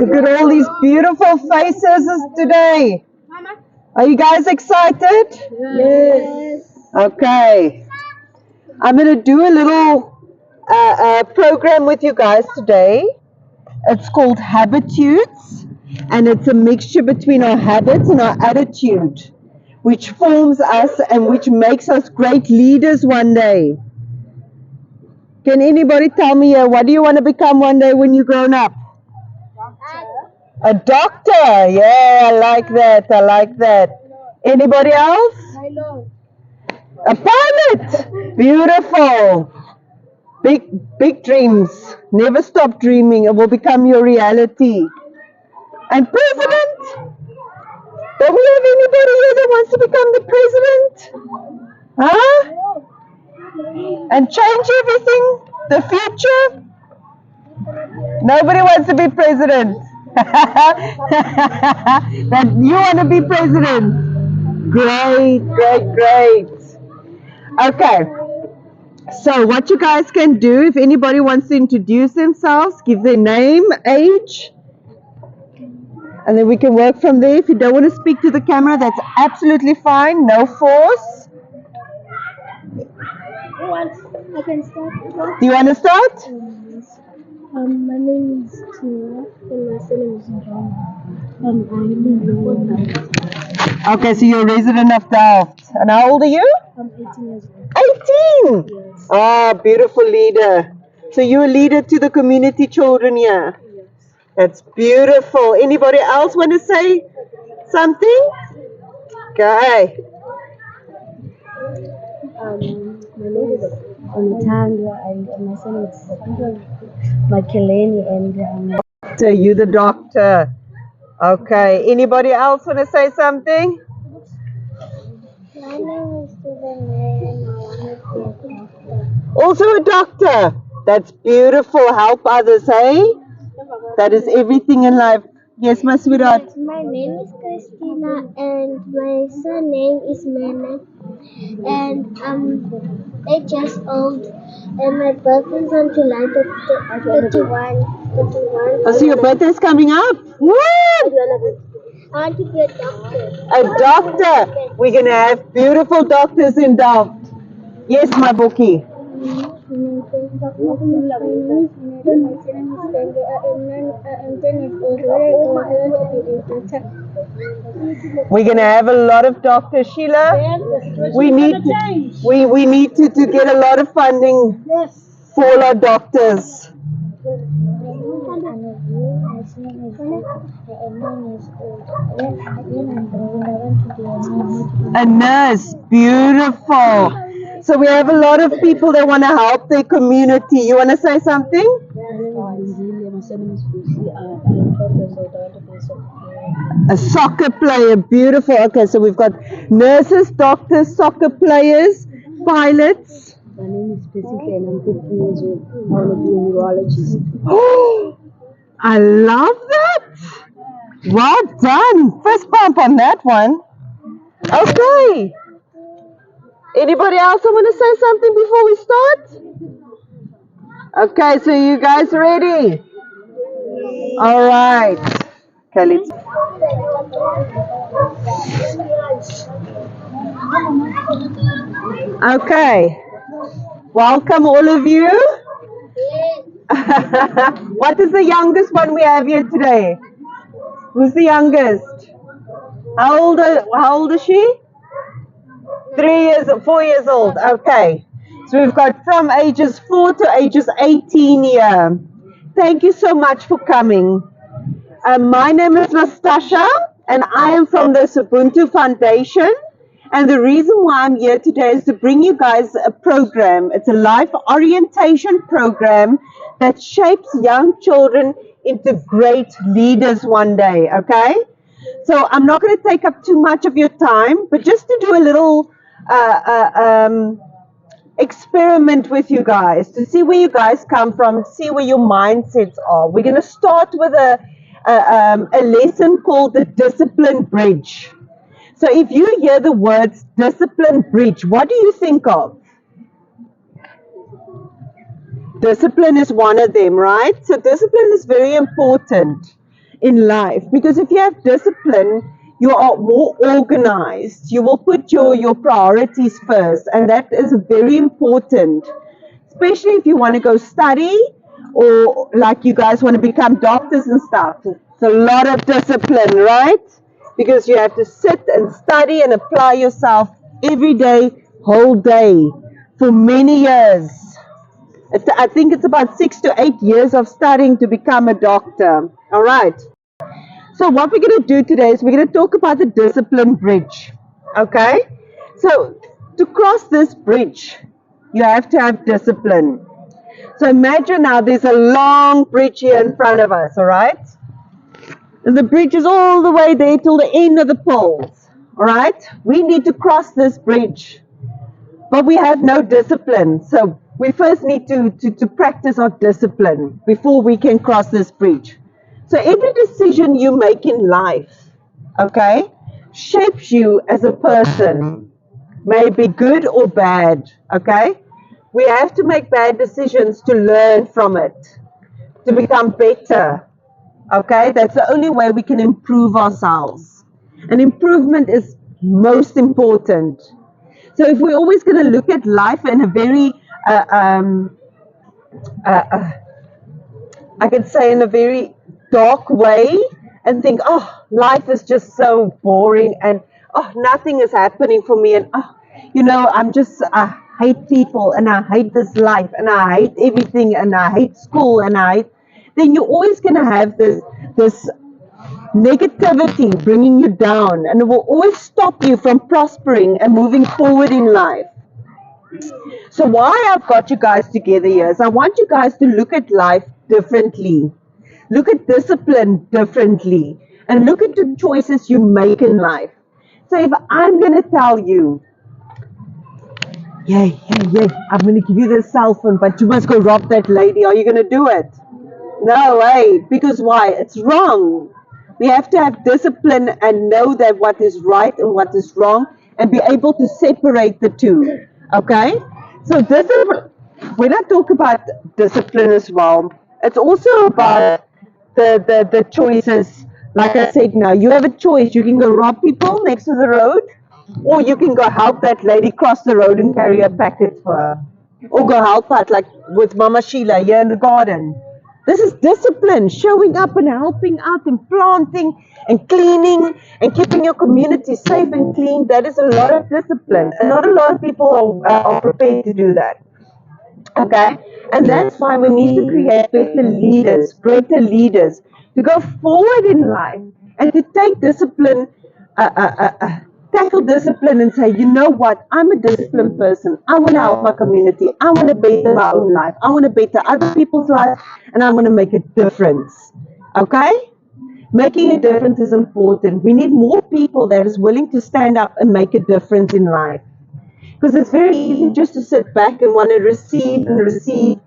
Look at all these beautiful faces today. Are you guys excited? Yes. Okay. I'm going to do a little program with you guys today. It's called Habitutes, and it's a mixture between our habits and our attitude, which forms us and which makes us great leaders one day. Can anybody tell me what do you want to become one day when you're grown up? A doctor. Yeah, I like that. I like that. Anybody else? A pilot. Beautiful. Big dreams. Never stop dreaming. It will become your reality. And president? Don't we have anybody here that wants to become the president? Huh? And change everything? The future? Nobody wants to be president. But you want to be president. Great, great, great. Okay. So what you guys can do, if anybody wants to introduce themselves, give their name, age, and then we can work from there. If you don't want to speak to the camera, that's absolutely fine. No force. I can start. Do you want to start? My name is Tina, and my surname is John. I live in Delft. Okay, so you're a resident of Delft. And how old are you? I'm 18 years old. 18? Yes. Ah, beautiful leader. So you're a leader to the community children here? Yes. That's beautiful. Anybody else want to say something? Okay. My name is Onitanga, and my son is Makeleni, and So you the doctor. Okay. Anybody else want to say something? my name is Steven, and I want to be a doctor. Also a doctor. That's beautiful. Help others, hey? That is everything in life. Yes, my sweetheart. My name is Christina, and my surname is Mena, and I'm 8 years old, and my birthday is on July 31. Oh, so your birthday is coming up. What? I want to be a doctor. A doctor. We're going to have beautiful doctors in Delft. Yes, my bookie. We're going to have a lot of doctors, Sheila. We need to get a lot of funding for all our doctors. A nurse, beautiful. So we have a lot of people that want to help their community. You want to say something? A soccer player, beautiful. Okay, so we've got nurses, doctors, soccer players, pilots. My name is Jessica, and I'm 15 years old. I want to be a neurologist. Oh, I love that. Well done. First bump on that one. Okay. Anybody else want to say something before we start? Okay, so you guys ready? All right. Okay, let's. Okay. Welcome all of you. What is the youngest one we have here today? Who's the youngest? How old is she? 4 years old. Okay. So we've got from ages 4 to ages 18 here. Thank you so much for coming. My name is Nasstasja, and I am from the Zobuntu Foundation. And the reason why I'm here today is to bring you guys a program. It's a life orientation program that shapes young children into great leaders one day, okay? So I'm not going to take up too much of your time, but just to do a little experiment with you guys, to see where you guys come from, see where your mindsets are. We're going to start with a lesson called the Discipline Bridge. So if you hear the words Discipline Bridge, what do you think of? Discipline is one of them, right? So discipline is very important. in life. Because if you have discipline, you are more organized. You will put your priorities first, and that is very important, especially if you want to go study or like you guys want to become doctors and stuff. It's a lot of discipline, right? Because you have to sit and study and apply yourself every day, whole day, for many years. I think it's about 6 to 8 years of studying to become a doctor. All right. So what we're going to do today is we're going to talk about the discipline bridge. Okay? So to cross this bridge, you have to have discipline. So imagine now there's a long bridge here in front of us, all right? And the bridge is all the way there till the end of the poles, all right? We need to cross this bridge, but we have no discipline. So we first need to practice our discipline before we can cross this bridge. So every decision you make in life, okay, shapes you as a person, may be good or bad, okay? We have to make bad decisions to learn from it, to become better, okay? That's the only way we can improve ourselves. And improvement is most important. So if we're always going to look at life in a very, I could say in a very dark way and think, oh, life is just so boring and, oh, nothing is happening for me and, oh, I hate people and I hate this life and I hate everything and I hate school and then you're always going to have this negativity bringing you down, and it will always stop you from prospering and moving forward in life. So why I've got you guys together here is I want you guys to look at life differently, look at discipline differently, and look at the choices you make in life. So if I'm going to tell you, yeah, I'm going to give you this cell phone, but you must go rob that lady, are you going to do it? No way, because why? It's wrong. We have to have discipline and know that what is right and what is wrong and be able to separate the two. Okay? So discipline, when I talk about discipline as well, it's also about the choices. Like I said now, you have a choice. You can go rob people next to the road, or you can go help that lady cross the road and carry her packets for her. Or go help out like with Mama Sheila here in the garden. This is discipline, showing up and helping out and planting and cleaning and keeping your community safe and clean. That is a lot of discipline. And not a lot of people are prepared to do that. Okay? And that's why we need to create better leaders, greater leaders, to go forward in life and to take discipline, tackle discipline and say, you know what, I'm a disciplined person. I want to help my community. I want to better my own life. I want to better other people's lives, and I want to make a difference. Okay? Making a difference is important. We need more people that is willing to stand up and make a difference in life. Because it's very easy just to sit back and want to receive and receive.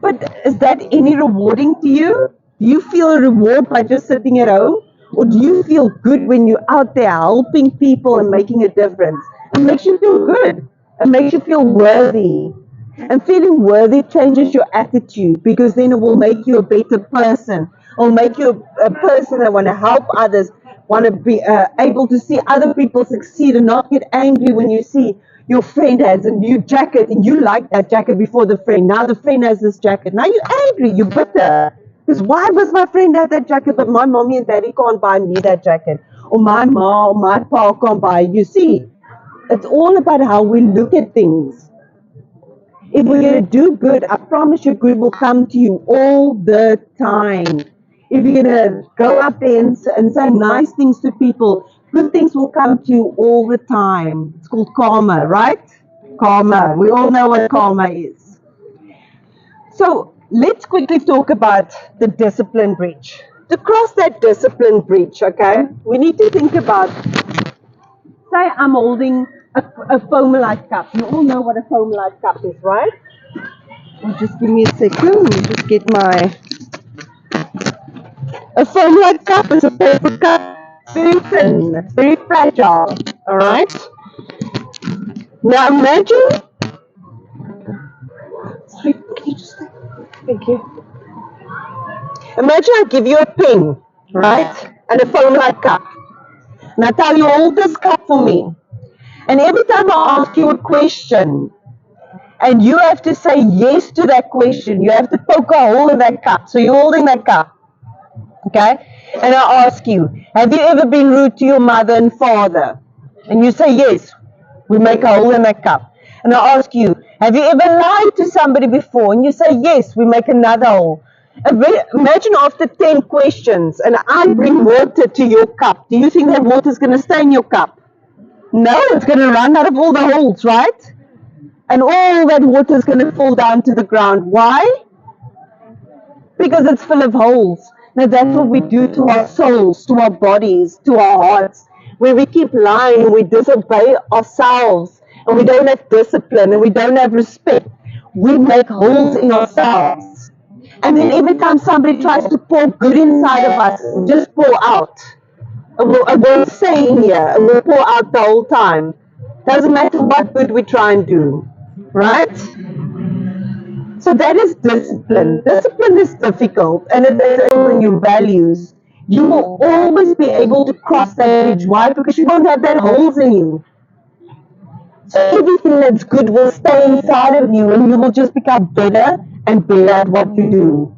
But is that any rewarding to you? Do you feel a reward by just sitting at home? Or do you feel good when you're out there helping people and making a difference? It makes you feel good. It makes you feel worthy. And feeling worthy changes your attitude, because then it will make you a better person. It will make you a person that want to help others, want to be able to see other people succeed and not get angry when you see your friend has a new jacket and you like that jacket before the friend. Now the friend has this jacket. Now you're angry, you're bitter. Because why must my friend have that jacket, but my mommy and daddy can't buy me that jacket? Or my mom or my pa can't buy it? You see, it's all about how we look at things. If we're going to do good, I promise you good will come to you all the time. If you're going to go up there and say nice things to people, good things will come to you all the time. It's called karma, right? Karma. We all know what karma is. So let's quickly talk about the discipline breach. To cross that discipline breach, okay, we need to think about, say I'm holding a foam light cup. You all know what a foam light cup is, right? Well, just give me a second. Let me just get a foam light cup is a paper cup. Very thin, very fragile, all right? Now imagine, sorry, can you just, thank you. Imagine I give you a pen, right? And a foam-like cup. And I tell you, hold this cup for me. And every time I ask you a question, and you have to say yes to that question, you have to poke a hole in that cup. So you're holding that cup, okay? And I ask you, have you ever been rude to your mother and father? And you say yes. We make a hole in that cup. And I ask you, have you ever lied to somebody before? And you say yes. We make another hole. Imagine after 10 questions, and I bring water to your cup. Do you think that water is going to stay in your cup? No, it's going to run out of all the holes, right? And all that water is going to fall down to the ground. Why? Because it's full of holes. Now that's what we do to our souls, to our bodies, to our hearts. Where we keep lying, we disobey ourselves, and we don't have discipline, and we don't have respect. We make holes in ourselves. And then every time somebody tries to pour good inside of us, just pour out. It won't stay in here. It will pour out the whole time. Doesn't matter what good we try and do. Right? So that is discipline. Discipline is difficult, and it is in your values. You will always be able to cross that bridge. Why? Because you won't have that holes in you. So everything that's good will stay inside of you, and you will just become better and better at what you do.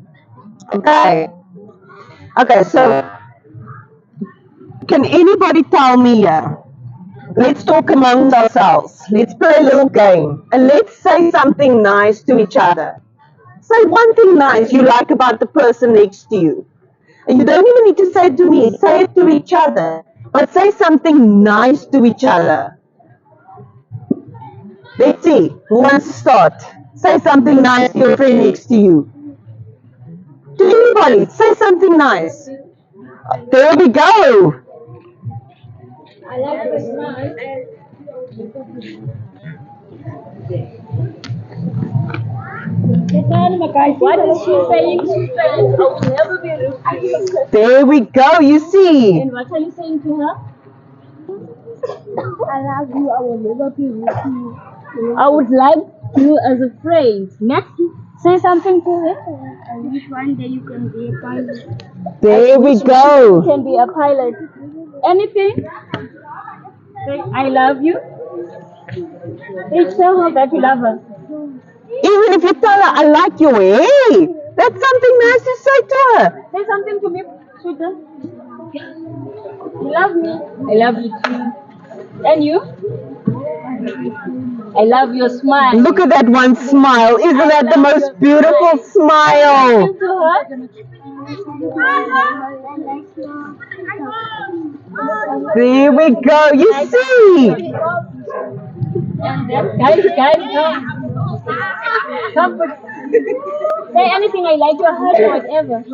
Okay. Okay, so can anybody tell me here? Let's talk amongst ourselves. Let's play a little game. And let's say something nice to each other. Say one thing nice you like about the person next to you. And you don't even need to say it to me. Say it to each other. But say something nice to each other. Let's see. Who wants to start? Say something nice to your friend next to you. To anybody. Say something nice. There we go. I like your smile. What is she saying? She's saying, I will never be rude to you. There we go, you see. And what are you saying to her? I love you, I will never be rude to you. I would like you as a friend. Next, say something to her. I wish one day you can be a pilot. There we go. You can be a pilot. Anything? Say, I love you. Please tell her that you love her. Even if you tell her, I like your hair, that's something nice to say to her. Say something to me, sweetheart. You love me. I love you too. And you? I love your smile. Look at that one smile. Isn't that the most beautiful smile? Say to her. There we go. You see? And then, guys, come. Say anything. I like your heart or whatever.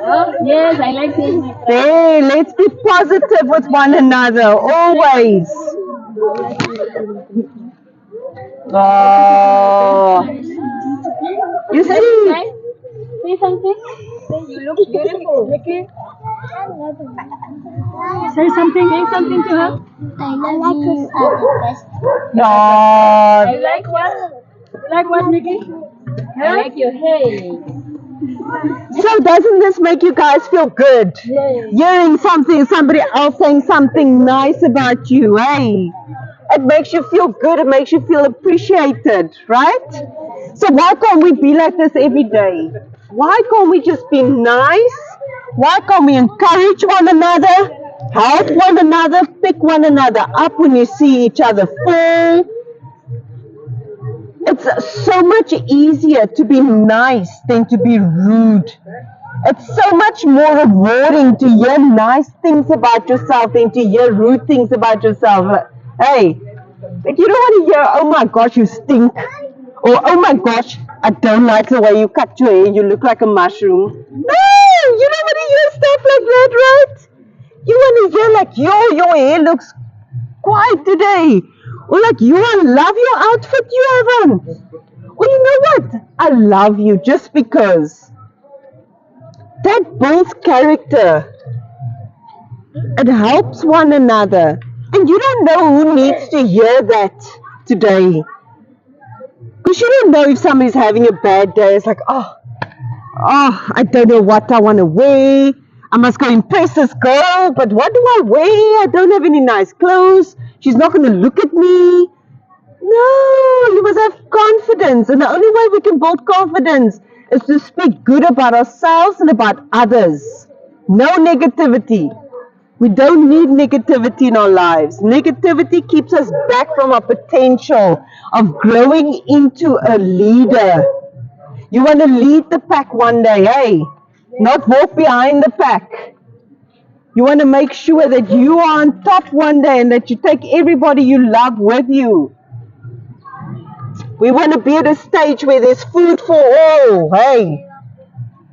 Oh, yes, I like you. Hey, let's be positive with one another, always. Oh, you see? Say something. You look beautiful. Mickey. Say something. Say something to her. I like you are the best. Oh, I like what? You like what, Mickey? I like your hair. so doesn't this make you guys feel good? Yes. Hearing somebody else saying something nice about you, hey? It makes you feel good, it makes you feel appreciated, right? So why can't we be like this every day? Why can't we just be nice? Why can't we encourage one another, help one another, pick one another up when you see each other fall? It's so much easier to be nice than to be rude. It's so much more rewarding to hear nice things about yourself than to hear rude things about yourself. Hey, if you don't want to hear, oh my gosh, you stink, or oh my gosh, I don't like the way you cut your hair, you look like a mushroom. No, you don't want to hear stuff like that, right? You want to hear like, your hair looks quiet today. Or like, I love your outfit you have on. Well, you know what? I love you just because. That builds character. It helps one another. And you don't know who needs to hear that today. Because you don't know if somebody's having a bad day. It's like, oh, Oh, I don't know what I want to wear. I must go impress this girl, but what do I wear? I don't have any nice clothes. She's not going to look at me. No, you must have confidence. And the only way we can build confidence is to speak good about ourselves and about others. No negativity. We don't need negativity in our lives. Negativity keeps us back from our potential of growing into a leader. You want to lead the pack one day, hey? Not walk behind the pack. You want to make sure that you are on top one day and that you take everybody you love with you. We want to be at a stage where there's food for all, hey?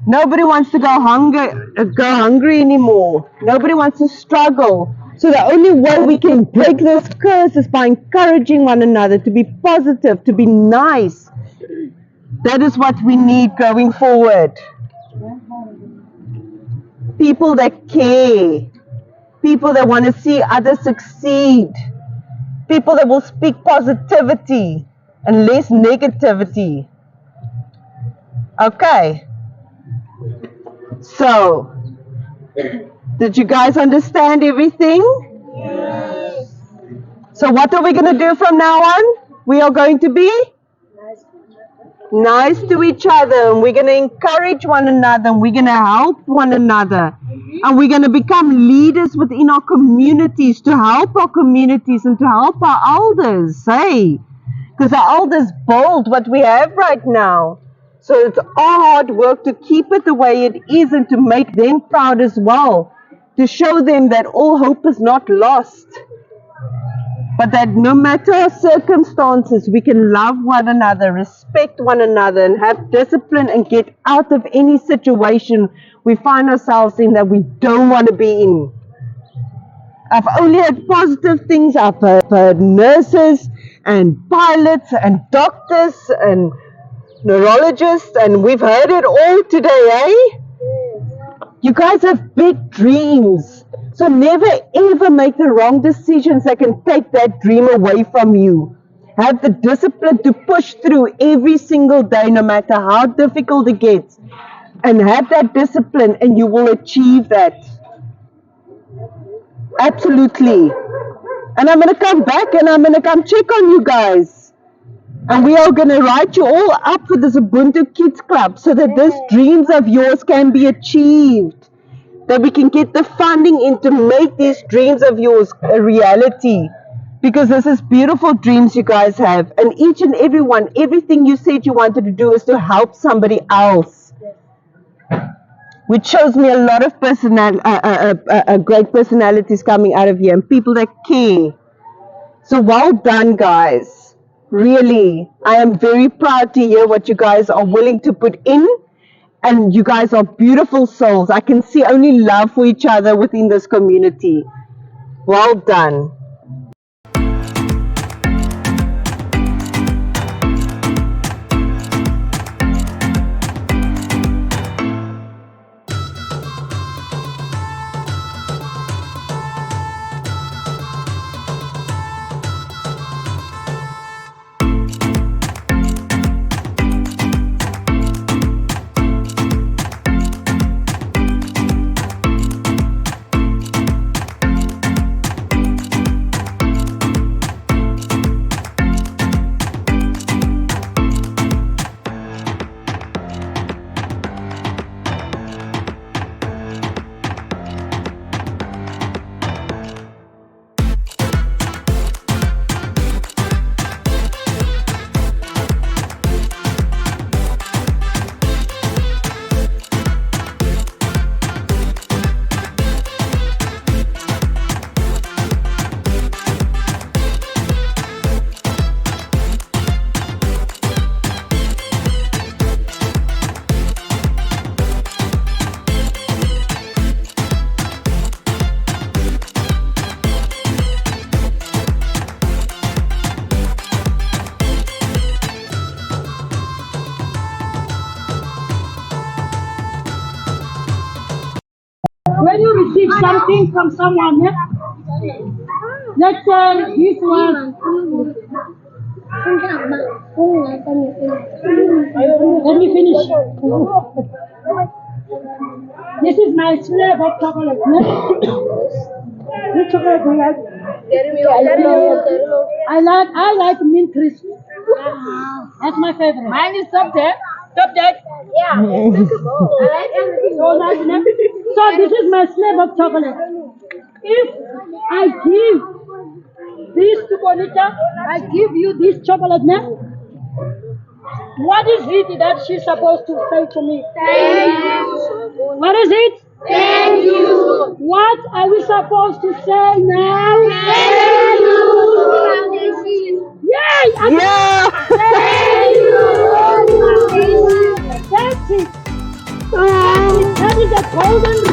Nobody wants to go hungry anymore. Nobody wants to struggle. So the only way we can break this curse is by encouraging one another to be positive, to be nice. That is what we need going forward. People that care. People that want to see others succeed. People that will speak positivity and less negativity. Okay. So, did you guys understand everything? Yes. So what are we going to do from now on? We are going to be nice to each other, and we're going to encourage one another, and we're going to help one another, and we're going to become leaders within our communities to help our communities and to help our elders, hey? Because our elders build what we have right now. So it's our hard work to keep it the way it is and to make them proud as well, to show them that all hope is not lost, but that no matter our circumstances, we can love one another, respect one another, and have discipline and get out of any situation we find ourselves in that we don't want to be in. I've only had positive things. I've heard nurses and pilots and doctors and neurologists, and we've heard it all today, eh? You guys have big dreams, so never ever make the wrong decisions that can take that dream away from you. Have the discipline to push through every single day, no matter how difficult it gets, and have that discipline, and you will achieve that. Absolutely. And I'm going to come back and I'm going to come check on you guys. And we are going to write you all up for the Zobuntu Kids Club so that these dreams of yours can be achieved. That we can get the funding in to make these dreams of yours a reality. Because this is beautiful dreams you guys have. And each and every one, everything you said you wanted to do is to help somebody else. Which shows me a lot of great personalities coming out of here and people that care. So well done, guys. Really, I am very proud to hear what you guys are willing to put in, and you guys are beautiful souls. I can see only love for each other within this community. Well done. When you receive something from someone, let's say this one. Let me finish. This is my slab of chocolate. Which chocolate do you like? I like mint crisp. That's my favorite. Mine is top there. Top there. Yeah. So nice, isn't it? So this is my slab of chocolate. If I give this to Bonita, I give you this chocolate now. What is it that she's supposed to say to me? Thank you. What is it? Thank you. What are we supposed to say now? Thank you. Foundation. Yay! Yeah. Thank you. That's it. Oh. That is a golden